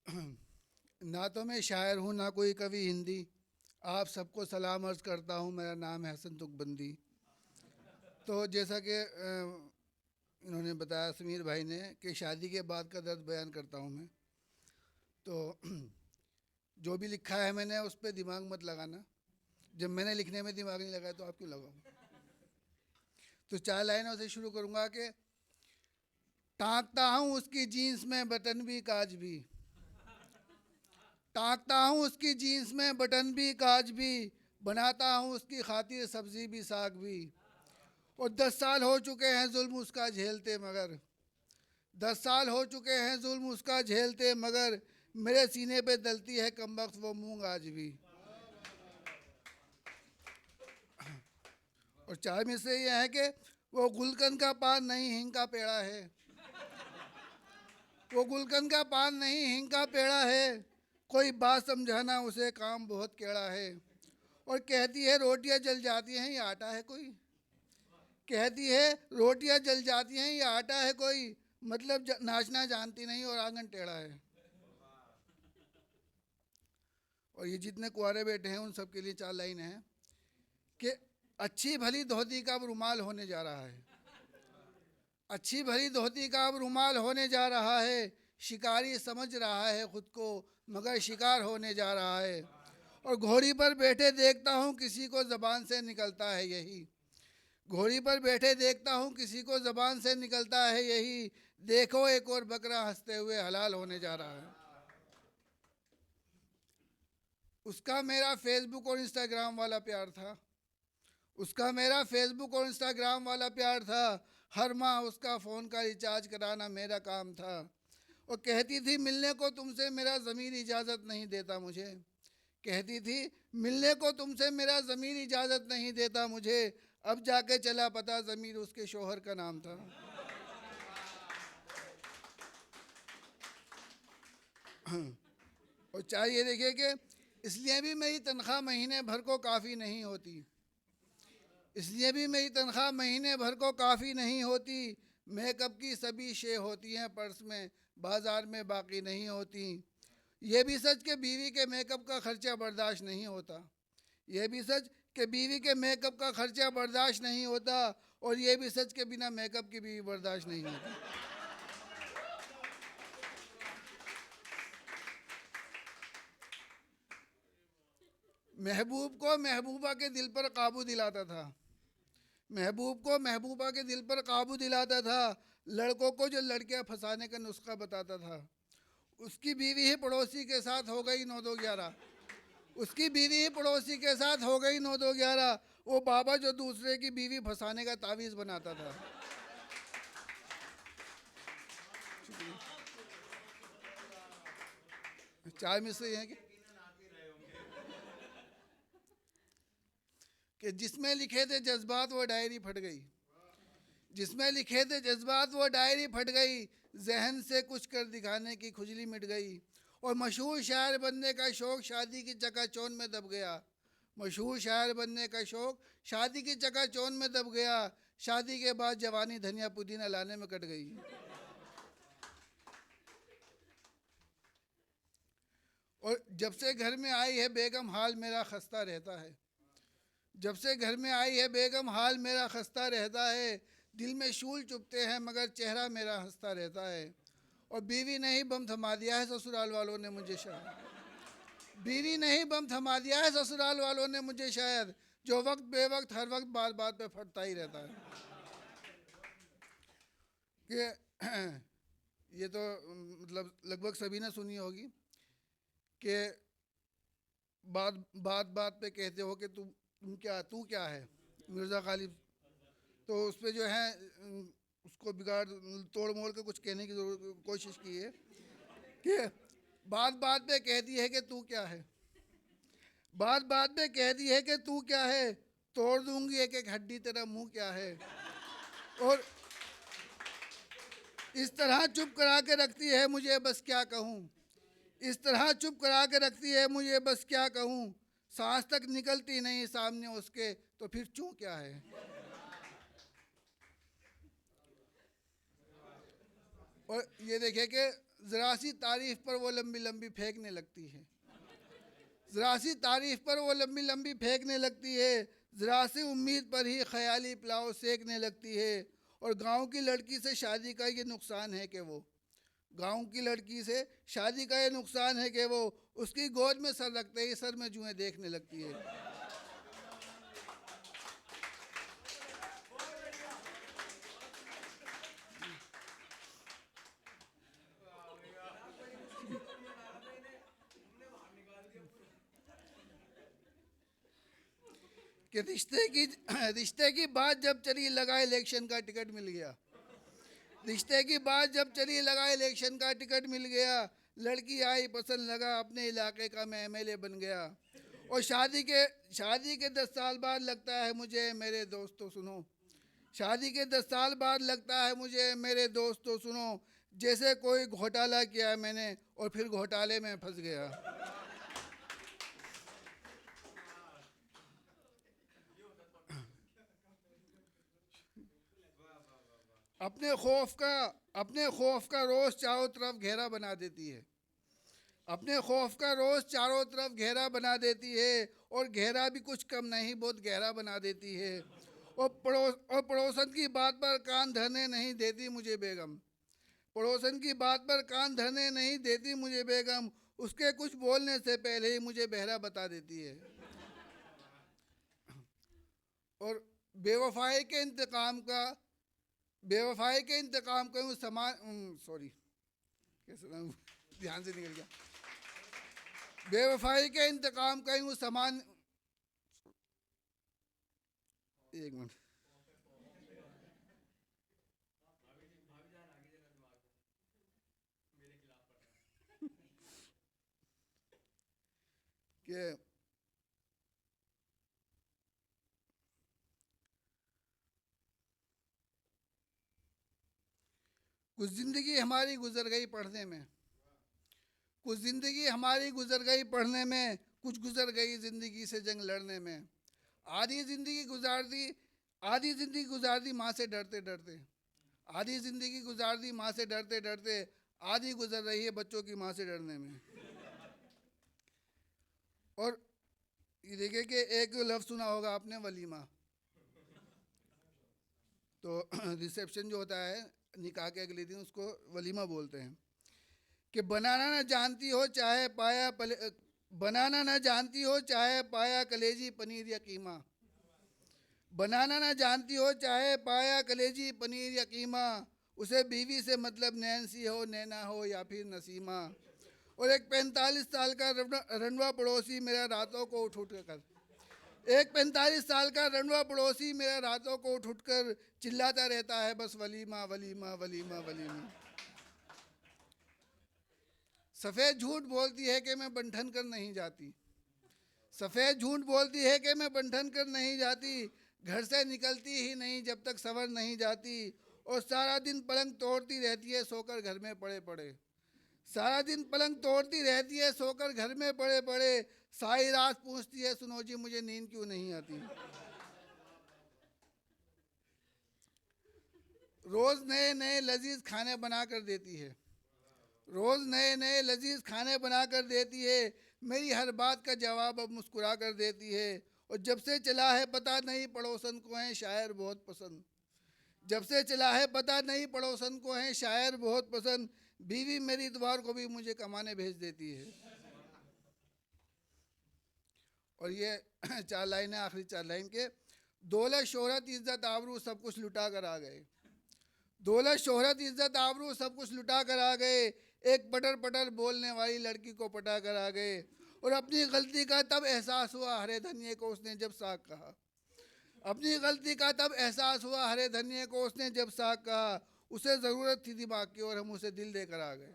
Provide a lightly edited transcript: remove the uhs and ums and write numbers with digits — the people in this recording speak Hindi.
ना तो मैं शायर हूँ ना कोई कवि हिंदी। आप सबको सलाम अर्ज़ करता हूँ, मेरा नाम है हसन तुकबंदी। तो जैसा कि इन्होंने बताया समीर भाई ने कि शादी के बाद का दर्द बयान करता हूँ मैं। तो जो भी लिखा है मैंने उस पर दिमाग मत लगाना। जब मैंने लिखने में दिमाग नहीं लगाया तो आप क्यों लगाऊँ। तो 4 लाइनों से शुरू करूँगा कि टाँकता हूँ उसकी जीन्स में बटन भी काज भी, टाँकता हूँ उसकी जीन्स में बटन भी काज भी, बनाता हूँ उसकी खातिर सब्जी भी साग भी। और 10 साल हो चुके हैं जुल्म उसका झेलते मगर, 10 साल हो चुके हैं जुल्म उसका झेलते मगर, मेरे सीने पे दलती है कमबख्त वो मूंग आज भी। और 4 में से यह है कि वो गुलकंद का पान नहीं हिंग का पेड़ा है, वो गुलकंद का पान नहीं हिंग का पेड़ा है, कोई बात समझाना उसे काम बहुत केड़ा है। और कहती है रोटियां जल जाती हैं ये आटा है कोई, कहती है रोटियां जल जाती हैं ये आटा है कोई, मतलब नाचना जानती नहीं और आंगन टेढ़ा है। और ये जितने कुंवारे बैठे हैं उन सब के लिए 4 लाइन है कि अच्छी भली धोती का अब रुमाल होने जा रहा है, अच्छी भली धोती का अब रुमाल होने जा रहा है, शिकारी समझ रहा है खुद को मगर शिकार होने जा रहा है। और घोड़ी पर बैठे देखता हूँ किसी को ज़बान से निकलता है यही, घोड़ी पर बैठे देखता हूँ किसी को ज़बान से निकलता है यही, देखो एक और बकरा हंसते हुए हलाल होने जा रहा है। उसका मेरा फेसबुक और इंस्टाग्राम वाला प्यार था, उसका मेरा फेसबुक और इंस्टाग्राम वाला प्यार था, हर माह उसका फ़ोन का रिचार्ज कराना मेरा काम था। और कहती थी मिलने को तुमसे मेरा ज़मीर इजाज़त नहीं देता मुझे, कहती थी मिलने को तुमसे मेरा ज़मीर इजाज़त नहीं देता मुझे, अब जाके चला पता ज़मीर उसके शोहर का नाम था। और चाहे ये देखिए कि इसलिए भी मेरी तनख्वाह महीने भर को काफ़ी नहीं होती, इसलिए भी मेरी तनख्वाह महीने भर को काफ़ी नहीं होती, मेकअप की सभी शे होती हैं पर्स में, बाज़ार में बाकी नहीं होती। ये भी सच कि बीवी के मेकअप का खर्चा बर्दाश्त नहीं होता, ये भी सच कि बीवी के मेकअप का खर्चा बर्दाश्त नहीं होता, और ये भी सच के बिना मेकअप की बीवी बर्दाश्त नहीं होती। महबूब को महबूबा के दिल पर काबू दिलाता था, महबूब को महबूबा के दिल पर काबू दिलाता था, लड़कों को जो लड़कियां फंसाने का नुस्खा बताता था। उसकी बीवी ही पड़ोसी के साथ हो गई 9-2-11, उसकी बीवी ही पड़ोसी के साथ हो गई 9-2-11, वो बाबा जो दूसरे की बीवी फंसाने का तावीज़ बनाता था। 4 में से है कि जिसमें लिखे थे जज्बात वो डायरी फट गई, जिसमें लिखे थे जज्बात वो डायरी फट गई, जहन से कुछ कर दिखाने की खुजली मिट गई। और मशहूर शायर बनने का शौक़ शादी की चकाचौंध में दब गया, मशहूर शायर बनने का शौक़ शादी की चकाचौंध में दब गया, शादी के बाद जवानी धनिया पुदीना लाने में कट गई। और जब से घर में आई है बेगम हाल मेरा खस्ता रहता है, जब से घर में आई है बेगम हाल मेरा खस्ता रहता है, दिल में शूल चुभते हैं मगर चेहरा मेरा हंसता रहता है। और बीवी ने ही बम थमा दिया है ससुराल वालों ने मुझे शायद, बीवी ने ही बम थमा दिया है ससुराल वालों ने मुझे शायद, जो वक्त बेवक्त हर वक्त बात बात पे फटता ही रहता है। कि ये तो मतलब लगभग सभी ने सुनी होगी कि बात बात बात पे कहते हो कि तू क्या है, मिर्ज़ा गालिब। तो उस पर जो है उसको बिगाड़ तोड़ मोड़ के कुछ कहने की कोशिश की है कि बात बात पे कहती है कि तू क्या है, बात बात पे कहती है कि तू क्या है, तोड़ दूंगी एक एक हड्डी तेरा मुंह क्या है। और इस तरह चुप करा के रखती है मुझे बस क्या कहूँ, इस तरह चुप करा के रखती है मुझे बस क्या कहूँ, सांस तक निकलती नहीं सामने उसके तो फिर चूं क्या है। और ये देखिए कि ज़रा सी तारीफ पर वो लंबी लंबी फेंकने लगती है, ज़रा सी तारीफ पर वो लंबी लंबी फेंकने लगती है, ज़रा सी उम्मीद पर ही ख्याली पुलाव सेकने लगती है। और गांव की लड़की से शादी का ये नुकसान है कि वो, गांव की लड़की से शादी का ये नुकसान है कि वो उसकी गोद में सर रखते ही सर में जुएं देखने लगती है। कि रिश्ते की बात जब चली लगा इलेक्शन का टिकट मिल गया, रिश्ते की बात जब चली लगा इलेक्शन का टिकट मिल गया, लड़की आई पसंद लगा अपने इलाके का मैं एमएलए बन गया। और शादी के 10 साल बाद लगता है मुझे मेरे दोस्तों सुनो, शादी के 10 साल बाद लगता है मुझे मेरे दोस्तों सुनो, जैसे कोई घोटाला किया मैंने और फिर घोटाले में फंस गया। अपने खौफ का रोज चारों तरफ घेरा बना देती है, अपने खौफ का रोज चारों तरफ घेरा बना देती है। और घेरा भी कुछ कम नहीं बहुत गहरा बना देती है। और पड़ोसन की बात पर कान धरने नहीं देती मुझे बेगम, पड़ोसन की बात पर कान धरने नहीं देती मुझे बेगम, उसके कुछ बोलने से पहले ही मुझे बहरा बता देती है। और बेवफाई के इंतकाम का यूँ समान, सॉरी कैसे नाम ध्यान से निकल गया, बेवफाई के इंतकाम का यूँ समान, एक मिनट, कि कुछ ज़िंदगी हमारी गुजर गई पढ़ने में, कुछ ज़िंदगी हमारी गुजर गई पढ़ने में, कुछ गुजर गई ज़िंदगी से जंग लड़ने में। आधी ज़िंदगी गुजार दी माँ से डरते डरते, आधी ज़िंदगी गुजार दी माँ से डरते डरते, आधी गुजर रही है बच्चों की माँ से डरने में। और ये देखिए कि एक लफ्ज़ सुना होगा आपने, वलीमा। तो रिसेप्शन जो होता है निकाह के अगले दिन, उसको वलीमा बोलते हैं। कि बनाना ना जानती हो चाहे पाया कलेजी पनीर या कीमा, बनाना ना जानती हो चाहे पाया कलेजी पनीर या कीमा, उसे बीवी से मतलब नैन्सी हो, नैना हो या फिर नसीमा। और एक 45 साल का रंडवा पड़ोसी मेरा रातों को उठ कर, एक 45 साल का रंडवा पड़ोसी मेरा रातों को उठ कर चिल्लाता रहता है बस वलीमा वलीमा वलीमा वलीमा। सफ़ेद झूठ बोलती है कि मैं बंठन कर नहीं जाती, सफ़ेद झूठ बोलती है कि मैं बंठन कर नहीं जाती, घर से निकलती ही नहीं जब तक सवर नहीं जाती। और सारा दिन पलंग तोड़ती रहती है सोकर घर में पड़े पड़े, सारा दिन पलंग तोड़ती रहती है सोकर घर में पड़े पड़े, सारी रात पूछती है सुनो जी मुझे नींद क्यों नहीं आती। रोज़ नए नए लजीज खाने बना कर देती है, रोज़ नए नए लजीज खाने बना कर देती है, मेरी हर बात का जवाब अब मुस्कुरा कर देती है। और जब से चला है पता नहीं पड़ोसन को हैं शायर बहुत पसंद, जब से चला है पता नहीं पड़ोसन को हैं शायर बहुत पसंद, बीवी मेरी इतवार को भी मुझे कमाने भेज देती है। और ये 4 लाइन है, आखिरी 4 लाइन के। दौलत शोहरत इज़्ज़त आबरू सब कुछ लुटा कर आ गए, दौलत शोहरत इज़्ज़त आबरू सब कुछ लुटा कर आ गए, एक पटर पटर बोलने वाली लड़की को पटा कर आ गए। और अपनी गलती का तब एहसास हुआ हरे धनिये को उसने जब साग कहा, अपनी गलती का तब एहसास हुआ हरे धनिये को उसने जब साग कहा, उसे ज़रूरत थी दिमाग की और हम उसे दिल देकर आ गए।